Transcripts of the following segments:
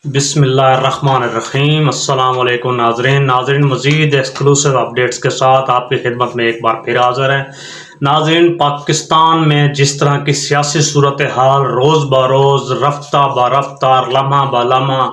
بسم اللہ الرحمن الرحیم۔ السلام علیکم ناظرین مزید ایکسکلوسیو اپڈیٹس کے ساتھ آپ کی خدمت میں ایک بار پھر حاضر ہیں۔ ناظرین، پاکستان میں جس طرح کی سیاسی صورتحال روز بروز رفتہ برفتہ لمحہ بلمحہ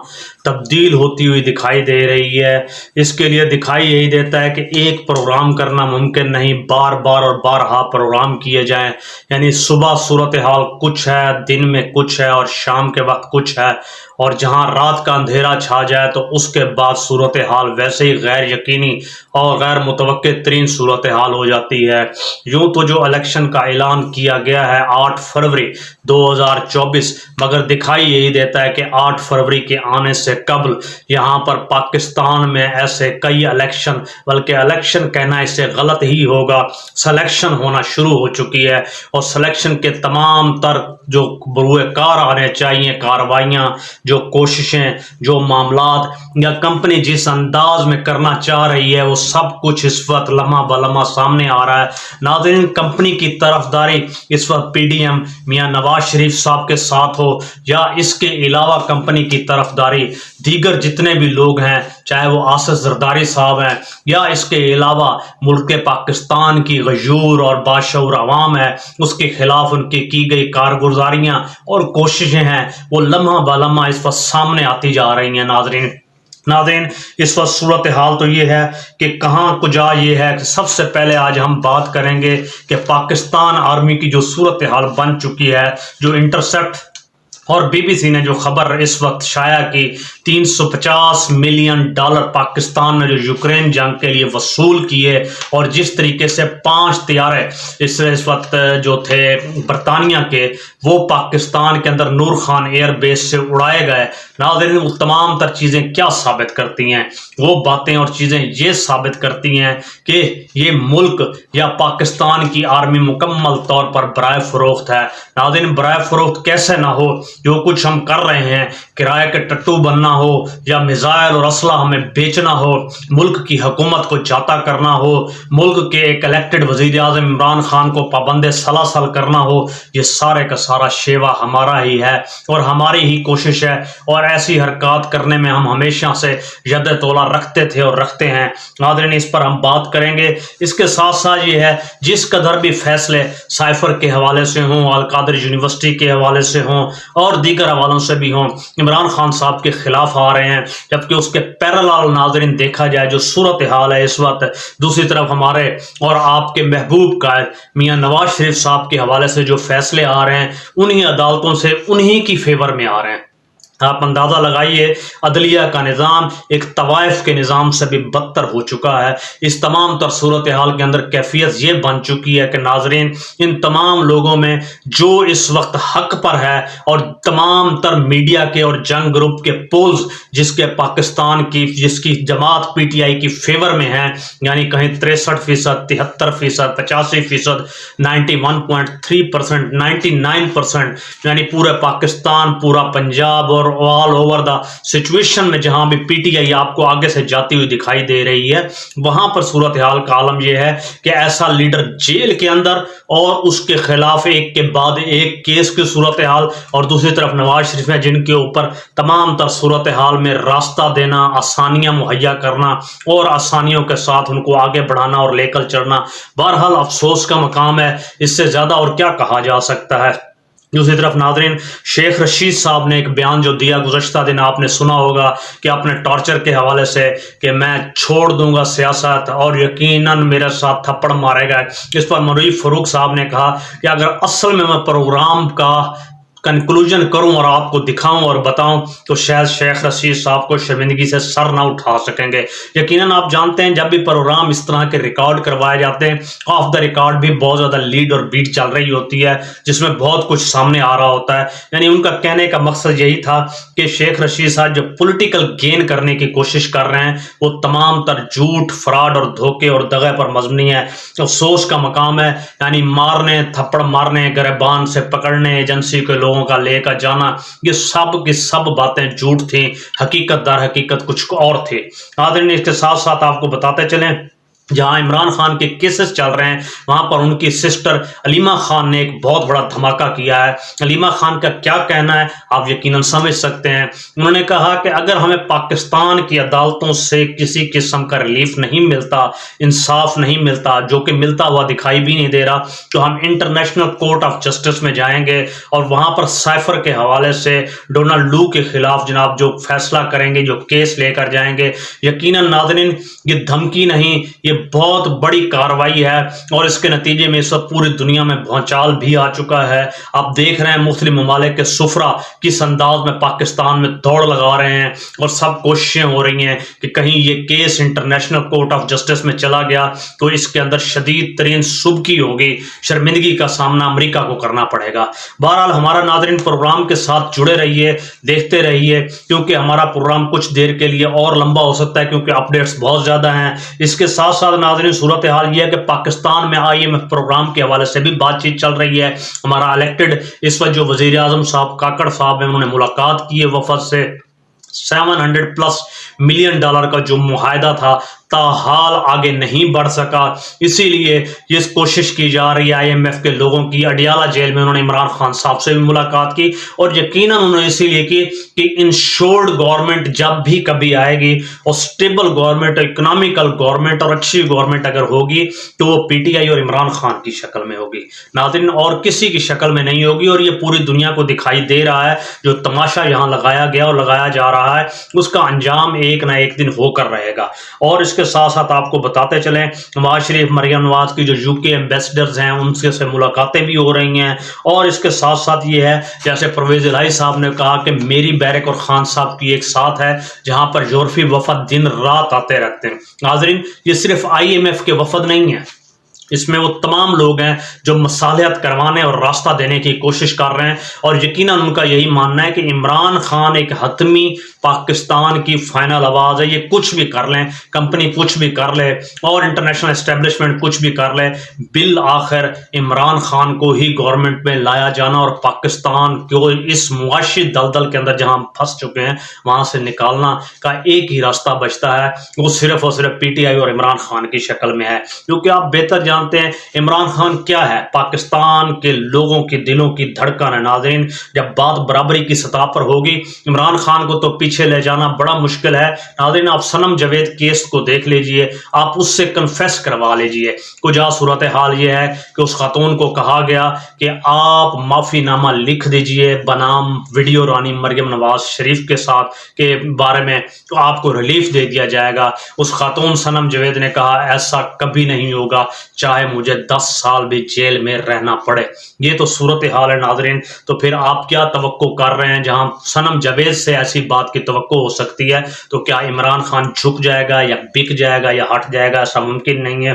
تبدیل ہوتی ہوئی دکھائی دے رہی ہے، اس کے لیے دکھائی یہی دیتا ہے کہ ایک پروگرام کرنا ممکن نہیں، بار بار اور بارہا پروگرام کیے جائیں، یعنی صبح صورتحال کچھ ہے، دن میں کچھ ہے اور شام کے وقت کچھ ہے، اور جہاں رات کا اندھیرا چھا جائے تو اس کے بعد صورتحال ویسے ہی غیر یقینی اور غیر متوقع ترین صورتحال ہو جاتی ہے۔ یوں تو جو الیکشن کا اعلان کیا گیا ہے 8 فروری 2024، مگر دکھائی یہی دیتا ہے کہ 8 فروری کے آنے سے قبل یہاں پر پاکستان میں ایسے کئی الیکشن، بلکہ الیکشن کہنا اس سے غلط ہی ہوگا، سلیکشن ہونا شروع ہو چکی ہے، اور سلیکشن کے تمام تر جو بروئے کار آنے چاہیے، کارروائیاں، جو کوششیں، جو معاملات یا کمپنی جس انداز میں کرنا چاہ رہی ہے، وہ سب کچھ اس وقت لمحہ بلمحہ سامنے آ رہا ہے۔ ناظرین، کمپنی کی طرفداری اس وقت P D M Mian Nawaz Sharif صاحب کے ساتھ ہو یا اس کے علاوہ کمپنی کی طرفداری دیگر جتنے بھی لوگ ہیں، چاہے وہ آصف زرداری صاحب ہیں یا اس کے علاوہ ملک پاکستان کی غیور اور باشعور عوام ہے، اس کے خلاف ان کی گئی کارگزاریاں اور کوششیں ہیں، وہ لمحہ بلمحہ اس وقت سامنے آتی جا رہی ہیں۔ ناظرین، اس وقت صورتحال تو یہ ہے کہ کہاں کجا یہ ہے کہ سب سے پہلے آج ہم بات کریں گے کہ پاکستان آرمی کی جو صورتحال بن چکی ہے، جو انٹرسیپٹ اور بی بی سی نے جو خبر اس وقت شائع کی، $350 ملین پاکستان نے جو یوکرین جنگ کے لیے وصول کیے، اور جس طریقے سے 5 طیارے اس وقت جو تھے برطانیہ کے، وہ پاکستان کے اندر نور خان ایئر بیس سے اڑائے گئے۔ ناظرین، وہ تمام تر چیزیں کیا ثابت کرتی ہیں؟ وہ باتیں اور چیزیں یہ ثابت کرتی ہیں کہ یہ ملک یا پاکستان کی آرمی مکمل طور پر برائے فروخت ہے۔ ناظرین، برائے فروخت کیسے نہ ہو؟ جو کچھ ہم کر رہے ہیں، کرائے کے ٹٹو بننا ہو یا میزائل اور اسلحہ ہمیں بیچنا ہو، ملک کی حکومت کو جاتا کرنا ہو، ملک کے ایک الیکٹڈ وزیر اعظم عمران خان کو پابند سلاسل کرنا ہو، یہ سارے کا سارا شیوا ہمارا ہی ہے اور ہماری ہی کوشش ہے، اور ایسی حرکات کرنے میں ہم ہمیشہ سے ید تولا رکھتے تھے اور رکھتے ہیں۔ ناظرین، اس پر ہم بات کریں گے۔ اس کے ساتھ ساتھ یہ ہے، جس قدر بھی فیصلے سائفر کے حوالے سے ہوں، القادر یونیورسٹی کے حوالے سے ہوں اور دیگر حوالوں سے بھی ہوں، عمران خان صاحب کے خلاف آ رہے ہیں، جبکہ اس کے پیرالل ناظرین دیکھا جائے جو صورتحال ہے اس وقت، دوسری طرف ہمارے اور آپ کے محبوب قائد میاں نواز شریف صاحب کے حوالے سے جو فیصلے آ رہے ہیں، انہی عدالتوں سے انہی کی فیور میں آ رہے ہیں۔ آپ اندازہ لگائیے، عدلیہ کا نظام ایک طوائف کے نظام سے بھی بدتر ہو چکا ہے۔ اس تمام تر صورتحال کے اندر کیفیت یہ بن چکی ہے کہ ناظرین، ان تمام لوگوں میں جو اس وقت حق پر ہے، اور تمام تر میڈیا کے اور جنگ گروپ کے پولز جس کے پاکستان کی، جس کی جماعت پی ٹی آئی کی فیور میں ہیں، یعنی کہیں 63%، 73%، 85%، 91.3%، 99%، یعنی پورے پاکستان، پورا پنجاب اور آل اوور دا سچویشن میں جہاں بھی پی ٹی آئی آپ کو آگے سے جاتی ہوئی دکھائی دے رہی ہے، وہاں پر صورتحال کا عالم یہ ہے کہ ایسا لیڈر جیل کے اندر، اور اس کے خلاف ایک کے بعد ایک کیس کی صورتحال، اور دوسری طرف نواز شریف ہے جن کے اوپر تمام تر صورتحال میں راستہ دینا، آسانیاں مہیا کرنا اور آسانیوں کے ساتھ ان کو آگے بڑھانا اور لے کر چلنا۔ بہرحال افسوس کا مقام ہے، اس سے زیادہ اور کیا کہا جا سکتا ہے۔ دوسری طرف ناظرین، شیخ رشید صاحب نے ایک بیان جو دیا گزشتہ دن، آپ نے سنا ہوگا کہ اپنے ٹارچر کے حوالے سے کہ میں چھوڑ دوں گا سیاست اور یقیناً میرے ساتھ تھپڑ مارے گا۔ اس پر مروی فاروق صاحب نے کہا کہ اگر اصل میں پروگرام کا کنکلوژن کروں اور آپ کو دکھاؤں اور بتاؤں تو شاید شیخ رشید صاحب کو شرمندگی سے سر نہ اٹھا سکیں گے۔ یقیناً آپ جانتے ہیں جب بھی پروگرام اس طرح کے ریکارڈ کروائے جاتے ہیں، آف دا ریکارڈ بھی بہت زیادہ لیڈ اور بیٹ چل رہی ہوتی ہے، جس میں بہت کچھ سامنے آ رہا ہوتا ہے۔ یعنی ان کا کہنے کا مقصد یہی تھا کہ شیخ رشید صاحب جو پولیٹیکل گین کرنے کی کوشش کر رہے ہیں، وہ تمام تر جھوٹ، فراڈ اور دھوکے اور دغے پر مبنی ہے۔ افسوس کا مقام ہے، یعنی مارنے، تھپڑ مارنے، گریبان سے پکڑنے، ایجنسی کے لوگوں کا لے کر جانا، یہ سب کی سب باتیں جھوٹ تھیں، حقیقت در حقیقت کچھ اور تھی۔ ناظرین، اس کے ساتھ ساتھ آپ کو بتاتے چلیں جہاں عمران خان کے کیسز چل رہے ہیں وہاں پر ان کی سسٹر علیمہ خان نے ایک بہت بڑا دھماکہ کیا ہے۔ علیمہ خان کا کیا کہنا ہے آپ یقیناً سمجھ سکتے ہیں۔ انہوں نے کہا کہ اگر ہمیں پاکستان کی عدالتوں سے کسی قسم کا ریلیف نہیں ملتا، انصاف نہیں ملتا، جو کہ ملتا ہوا دکھائی بھی نہیں دے رہا، تو ہم انٹرنیشنل کورٹ آف جسٹس میں جائیں گے اور وہاں پر سائفر کے حوالے سے ڈونلڈ لو کے خلاف جناب جو فیصلہ کریں گے، جو کیس لے کر جائیں گے۔ یقیناً ناظرین یہ دھمکی نہیں، یہ بہت بڑی کارروائی ہے اور اس کے نتیجے میں اس وقت پوری دنیا میں بھونچال بھی آ چکا ہے۔ آپ دیکھ رہے ہیں مختلف ممالک کے سفرا کس انداز میں پاکستان میں دوڑ لگا رہے ہیں اور سب کوششیں ہو رہی ہیں کہ کہیں یہ case international court of justice میں چلا گیا تو اس کے اندر شدید ترین سبکی ہوگی، شرمندگی کا سامنا امریکہ کو کرنا پڑے گا۔ بہرحال ہمارا ناظرین پروگرام کے ساتھ جڑے رہیے، دیکھتے رہیے، کیونکہ ہمارا پروگرام کچھ دیر کے لیے اور لمبا ہو سکتا ہے کیونکہ اپڈیٹس بہت زیادہ ہیں۔ اس کے ساتھ ساتھ ناظرین صورتحال یہ ہے کہ پاکستان میں IMF پروگرام کے حوالے سے بھی بات چیت چل رہی ہے۔ ہمارا الیکٹڈ اس وقت جو وزیر اعظم صاحب کاکڑ صاحب ہیں انہوں نے ملاقات کی ہے وفد سے۔ $700+ ملین کا جو معاہدہ تھا تاحال آگے نہیں بڑھ سکا، اسی لیے یہ کوشش کی جا رہی ہے IMF کے لوگوں کی۔ اڈیالہ جیل میں انہوں نے عمران خان صاحب سے بھی ملاقات کی اور یقیناً انہوں نے اسی لیے کی کہ انشورڈ گورنمنٹ جب بھی کبھی آئے گی اور سٹیبل گورنمنٹ، اکنامیکل گورنمنٹ اور اچھی گورنمنٹ اگر ہوگی تو وہ PTI اور عمران خان کی شکل میں ہوگی ناظرین، اور کسی کی شکل میں نہیں ہوگی۔ اور یہ پوری دنیا کو دکھائی دے رہا ہے، جو تماشا یہاں لگایا گیا اور لگایا جا رہا ہے اس کا انجام ایک نہ ایک دن ہو کر رہے گا۔ اور اس کے ساتھ ساتھ آپ کو بتاتے چلیں نواز شریف، مریم نواز کی جو UK ایمبیسڈرز ہیں ان سے ملاقاتیں بھی ہو رہی ہیں۔ اور اس کے ساتھ ساتھ یہ ہے جیسے پرویز الہی صاحب نے کہا کہ میری بیرک اور خان صاحب کی ایک ساتھ ہے جہاں پر یورپی وفد دن رات آتے رہتے ہیں۔ ناظرین یہ صرف IMF کے وفد نہیں ہیں، اس میں وہ تمام لوگ ہیں جو مصالحت کروانے اور راستہ دینے کی کوشش کر رہے ہیں، اور یقیناً ان کا یہی ماننا ہے کہ عمران خان ایک حتمی پاکستان کی فائنل آواز ہے۔ یہ کچھ بھی کر لیں، کمپنی کچھ بھی کر لے اور انٹرنیشنل اسٹیبلشمنٹ کچھ بھی کر لے، بالآخر عمران خان کو ہی گورنمنٹ میں لایا جانا اور پاکستان کو اس معاشی دلدل کے اندر جہاں ہم پھنس چکے ہیں وہاں سے نکالنا کا ایک ہی راستہ بچتا ہے، وہ صرف اور صرف PTI اور عمران خان کی شکل میں ہے۔ کیونکہ آپ بہتر جانتے ہیں عمران خان کیا ہے، پاکستان کے لوگوں کے دلوں کی دھڑکن ہے۔ ناظرین جب بات برابری کی سطح پر ہوگی عمران خان کو تو پیچھے لے جانا بڑا مشکل ہے۔ ناظرین آپ صنم جاوید کیس کو دیکھ لیجئے، آپ اس سے کنفیس کروا لیجئے۔ کجا صورتحال یہ ہے کہ اس خاتون کو کہا گیا کہ آپ معافی نامہ لکھ دیجئے بنام ویڈیو رانی مریم نواز شریف کے ساتھ کے بارے میں تو آپ کو ریلیف دے دیا جائے گا۔ اس خاتون صنم جاوید نے کہا ایسا کبھی نہیں ہوگا، چاہے مجھے 10 سال بھی جیل میں رہنا پڑے۔ یہ تو صورتحال ہے ناظرین، تو پھر آپ کیا توقع کر رہے ہیں؟ جہاں صنم جاوید سے ایسی بات کی توقع ہو سکتی ہے تو کیا عمران خان جھک جائے گا یا بک جائے گا یا ہٹ جائے گا؟ ایسا ممکن نہیں ہے۔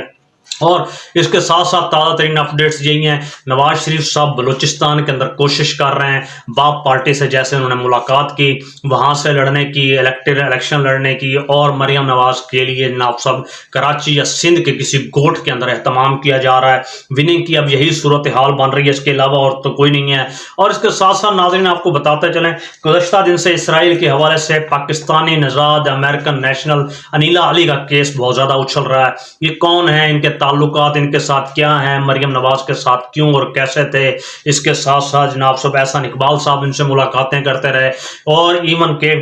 اور اس کے ساتھ ساتھ تازہ ترین اپڈیٹس یہی ہیں، نواز شریف صاحب بلوچستان کے اندر کوشش کر رہے ہیں باپ پارٹی سے، جیسے انہوں نے ملاقات کی وہاں سے لڑنے کی، الیکشن لڑنے کی، اور مریم نواز کے لیے ناب صاحب کراچی یا سندھ کے کسی گوٹھ کے اندر اہتمام کیا جا رہا ہے۔ وننگ کی اب یہی صورتحال بن رہی ہے، اس کے علاوہ اور تو کوئی نہیں ہے۔ اور اس کے ساتھ ساتھ ناظرین آپ کو بتاتے چلیں گزشتہ دن سے اسرائیل کے حوالے سے پاکستانی نژاد امریکن نیشنل انیلا علی کا کیس بہت زیادہ اچھل رہا ہے۔ یہ کون ہے، ان کے تعلقات ان کے ساتھ کیا ہیں، مریم نواز کے ساتھ کیوں اور کیسے تھے؟ اس کے ساتھ ساتھ جناب صاحب احسان اقبال صاحب ان سے ملاقاتیں کرتے رہے، اور ایون کہ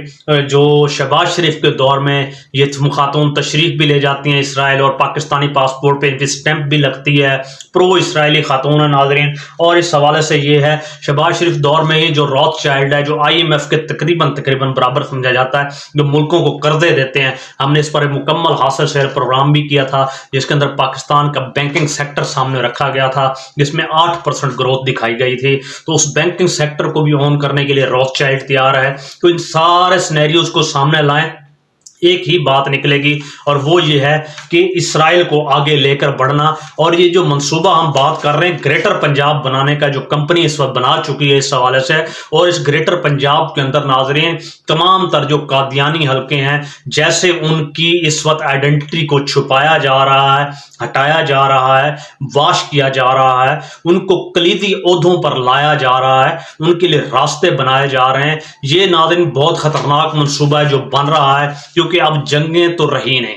جو شہباز شریف کے دور میں یہ خاتون تشریف بھی لے جاتی ہیں اسرائیل، اور پاکستانی پاسپورٹ پہ ان کی سٹیمپ بھی لگتی ہے، پرو اسرائیلی خاتون ہے ناظرین۔ اور اس حوالے سے یہ ہے شہباز شریف دور میں ہی جو روتھ چائلڈ ہے، جو IMF کے تقریباً برابر سمجھا جاتا ہے، جو ملکوں کو قرضے دیتے ہیں، ہم نے اس پر ایک مکمل حاصل شہر پروگرام بھی کیا تھا جس کے اندر پاکستان کا بینکنگ سیکٹر سامنے رکھا گیا تھا جس میں 8% گروتھ دکھائی گئی تھی۔ تو اس بینکنگ سیکٹر کو بھی اون کرنے کے لیے روتھ چائلڈ تیار ہے۔ تو ان سارے سینیریوز کو سامنے لائیں، ایک ہی بات نکلے گی، اور وہ یہ ہے کہ اسرائیل کو آگے لے کر بڑھنا۔ اور یہ جو منصوبہ ہم بات کر رہے ہیں گریٹر پنجاب بنانے کا، جو کمپنی اس وقت بنا چکی ہے اس حوالے سے، اور اس گریٹر پنجاب کے اندر ناظرین تمام تر جو قادیانی حلقے ہیں، جیسے ان کی اس وقت آئیڈینٹی کو چھپایا جا رہا ہے، ہٹایا جا رہا ہے، واش کیا جا رہا ہے، ان کو کلیدی عہدوں پر لایا جا رہا ہے، ان کے لیے راستے بنائے جا رہے ہیں۔ یہ ناظرین بہت خطرناک منصوبہ ہے جو بن رہا ہے، کیونکہ اب جنگیں تو رہی نہیں،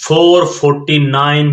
$449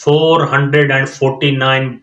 $449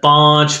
$5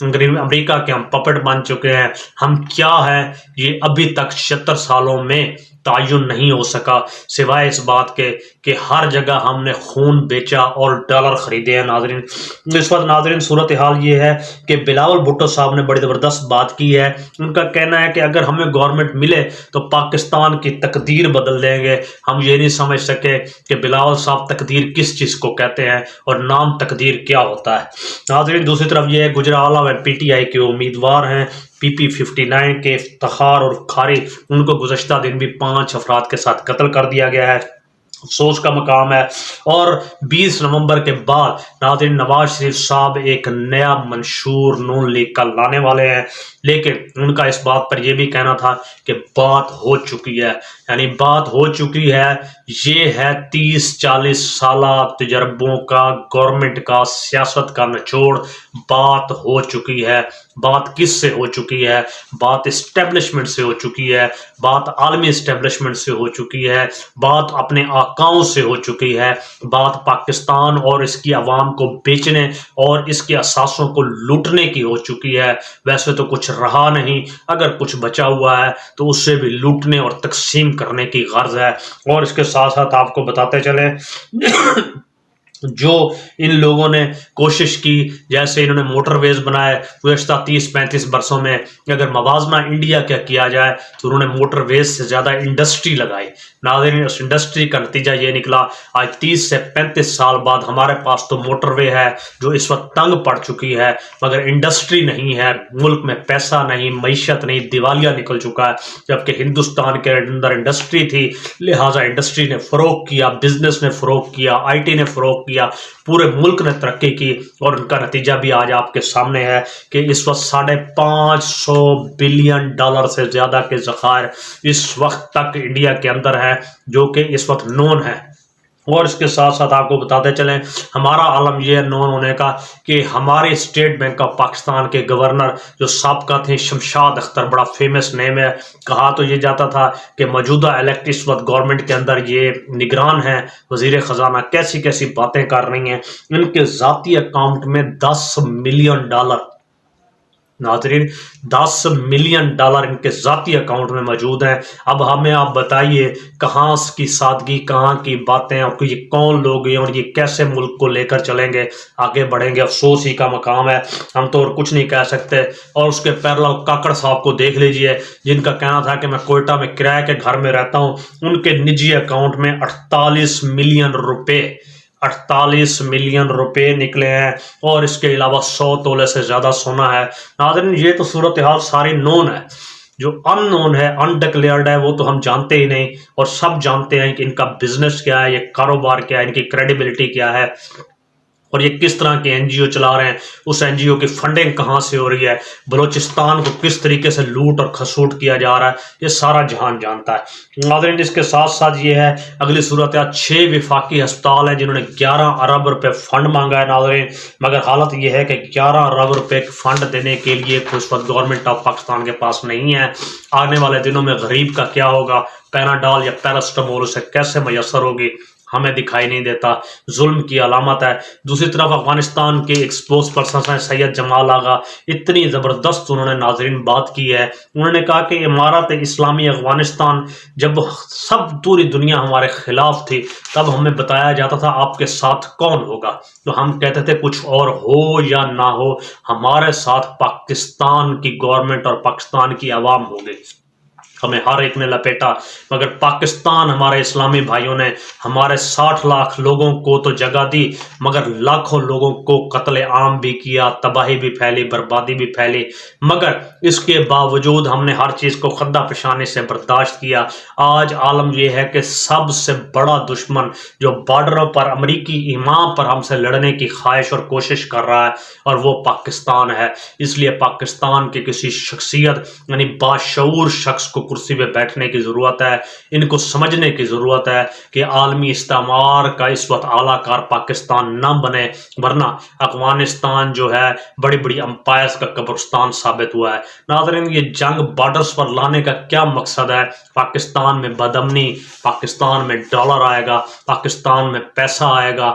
امریکہ کے ہم پپٹ بن چکے ہیں. ہم کیا ہے یہ ابھی تک 76 سالوں میں تعین نہیں ہو سکا، سوائے اس بات کے کہ ہر جگہ ہم نے خون بیچا اور ڈالر خریدے ہیں. ناظرین اس وقت ناظرین صورتحال یہ ہے کہ بلاول بھٹو صاحب نے بڑی زبردست بات کی ہے. ان کا کہنا ہے کہ اگر ہمیں گورنمنٹ ملے تو پاکستان کی تقدیر بدل دیں گے. ہم یہ نہیں سمجھ سکے کہ بلاول صاحب تقدیر کس چیز کو کہتے ہیں اور نام تقدیر کیا ہوتا ہے. ناظرین دوسری طرف یہ ہے گجرالہ میں پی ٹی آئی کے امیدوار ہیں پی پی 59 کے افتخار اور کھاری، ان کو گزشتہ دن بھی 5 افراد کے ساتھ قتل کر دیا گیا ہے. افسوس کا مقام ہے. اور 20 نومبر کے بعد ناظرین نواز شریف صاحب ایک نیا منشور نون لیگ کا لانے والے ہیں، لیکن ان کا اس بات پر یہ بھی کہنا تھا کہ بات ہو چکی ہے. یعنی بات ہو چکی ہے، یہ ہے 30-40 سالہ تجربوں کا، گورنمنٹ کا، سیاست کا نچوڑ. بات ہو چکی ہے. بات کس سے ہو چکی ہے؟ بات اسٹیبلشمنٹ سے ہو چکی ہے، بات عالمی اسٹیبلشمنٹ سے ہو چکی ہے، بات اپنے آقاؤں سے ہو چکی ہے، بات پاکستان اور اس کی عوام کو بیچنے اور اس کے اثاثوں کو لوٹنے کی ہو چکی ہے. ویسے تو کچھ رہا نہیں، اگر کچھ بچا ہوا ہے تو اس سے بھی لوٹنے اور تقسیم کرنے کی غرض ہے. اور اس کے ساتھ ساتھ آپ کو بتاتے چلیں جو ان لوگوں نے کوشش کی، جیسے انہوں نے موٹر ویز بنائے گزشتہ 30-35 برسوں میں، اگر موازنہ انڈیا کا کیا جائے تو انہوں نے موٹر ویز سے زیادہ انڈسٹری لگائی. ناظرین اس انڈسٹری کا نتیجہ یہ نکلا آج 30 سے 35 سال بعد ہمارے پاس تو موٹر وے ہے جو اس وقت تنگ پڑ چکی ہے، مگر انڈسٹری نہیں ہے، ملک میں پیسہ نہیں، معیشت نہیں، دیوالیہ نکل چکا ہے. جبکہ ہندوستان کے اندر انڈسٹری تھی، لہٰذا انڈسٹری نے فروغ کیا، بزنس نے فروغ کیا، آئی ٹی نے فروغ کیا، پورے ملک نے ترقی کی. اور ان کا نتیجہ بھی آج آپ کے سامنے ہے کہ اس وقت $550 بلین سے زیادہ کے ذخائر اس وقت تک انڈیا کے اندر ہے، جو کہ اس وقت نون ہے. اور اس کے ساتھ ساتھ آپ کو بتاتے چلیں ہمارا عالم یہ ہے نون ہونے کا کہ ہمارے اسٹیٹ بینک آف پاکستان کے گورنر جو سابقہ تھے شمشاد اختر، بڑا فیمس نیم ہے. کہا تو یہ جاتا تھا کہ موجودہ الیکٹ اس وقت گورنمنٹ کے اندر یہ نگران ہیں، وزیر خزانہ کیسی کیسی باتیں کر رہی ہیں. ان کے ذاتی اکاؤنٹ میں $10 ملین، ناظرین $10 ملین ان کے ذاتی اکاؤنٹ میں موجود ہیں. اب ہمیں آپ بتائیے کہاں کی سادگی، کہاں کی باتیں، اور یہ کون لوگ ہیں اور یہ کیسے ملک کو لے کر چلیں گے، آگے بڑھیں گے. افسوس ہی کا مقام ہے، ہم تو اور کچھ نہیں کہہ سکتے. اور اس کے پیرل کاکڑ صاحب کو دیکھ لیجئے جن کا کہنا تھا کہ میں کوئٹہ میں کرائے کے گھر میں رہتا ہوں، ان کے نجی اکاؤنٹ میں 48 ملین روپے نکلے ہیں، اور اس کے علاوہ 100 تولے سے زیادہ سونا ہے. ناظرین یہ تو صورتحال ساری نون ہے. جو ان نون ہے، ان ڈکلیئرڈ ہے، وہ تو ہم جانتے ہی نہیں. اور سب جانتے ہیں کہ ان کا بزنس کیا ہے، یہ کاروبار کیا ہے، ان کی کریڈیبلٹی کیا ہے، اور یہ کس طرح کے این جی او چلا رہے ہیں، اس این جی او کی فنڈنگ کہاں سے ہو رہی ہے، بلوچستان کو کس طریقے سے لوٹ اور کھسوٹ کیا جا رہا ہے، یہ سارا جہان جانتا ہے. ناظرین اس کے ساتھ ساتھ یہ ہے اگلی صورتحال 6 وفاقی ہسپتال ہیں جنہوں نے 11 ارب روپے فنڈ مانگا ہے. ناظرین مگر حالت یہ ہے کہ 11 ارب روپے فنڈ دینے کے لیے اس وقت گورنمنٹ آف پاکستان کے پاس نہیں ہے. آنے والے دنوں میں غریب کا کیا ہوگا، پیناڈال یا پیراسٹامول اسے کیسے میسر ہوگی، ہمیں دکھائی نہیں دیتا. ظلم کی علامت ہے. دوسری طرف افغانستان کے ایک اسپوکس پرسن ہیں سید جمال آغا، اتنی زبردست انہوں نے ناظرین بات کی ہے. انہوں نے کہا کہ امارت اسلامی افغانستان جب سب پوری دنیا ہمارے خلاف تھی تب ہمیں بتایا جاتا تھا آپ کے ساتھ کون ہوگا، تو ہم کہتے تھے کچھ اور ہو یا نہ ہو، ہمارے ساتھ پاکستان کی گورنمنٹ اور پاکستان کی عوام ہوگی. ہمیں ہر ایک نے لپیٹا، مگر پاکستان ہمارے اسلامی بھائیوں نے ہمارے 60 لاکھ لوگوں کو تو جگہ دی، مگر لاکھوں لوگوں کو قتل عام بھی کیا، تباہی بھی پھیلی، بربادی بھی پھیلی. مگر اس کے باوجود ہم نے ہر چیز کو خندہ پیشانی سے برداشت کیا. آج عالم یہ ہے کہ سب سے بڑا دشمن جو بارڈروں پر امریکی امام پر ہم سے لڑنے کی خواہش اور کوشش کر رہا ہے، اور وہ پاکستان ہے. اس لیے پاکستان کے کسی شخصیت یعنی باشعور شخص کو کرسی پہ بیٹھنے کی ضرورت ہے. ان کو سمجھنے کی ضرورت ہے کہ عالمی استعمار کا اس وقت اعلیٰ کار پاکستان نہ بنے، ورنہ افغانستان جو ہے بڑی بڑی امپائرز کا قبرستان ثابت ہوا ہے. ناظرین یہ جنگ بارڈرز پر لانے کا کیا مقصد ہے؟ پاکستان میں بدامنی، پاکستان میں ڈالر آئے گا، پاکستان میں پیسہ آئے گا،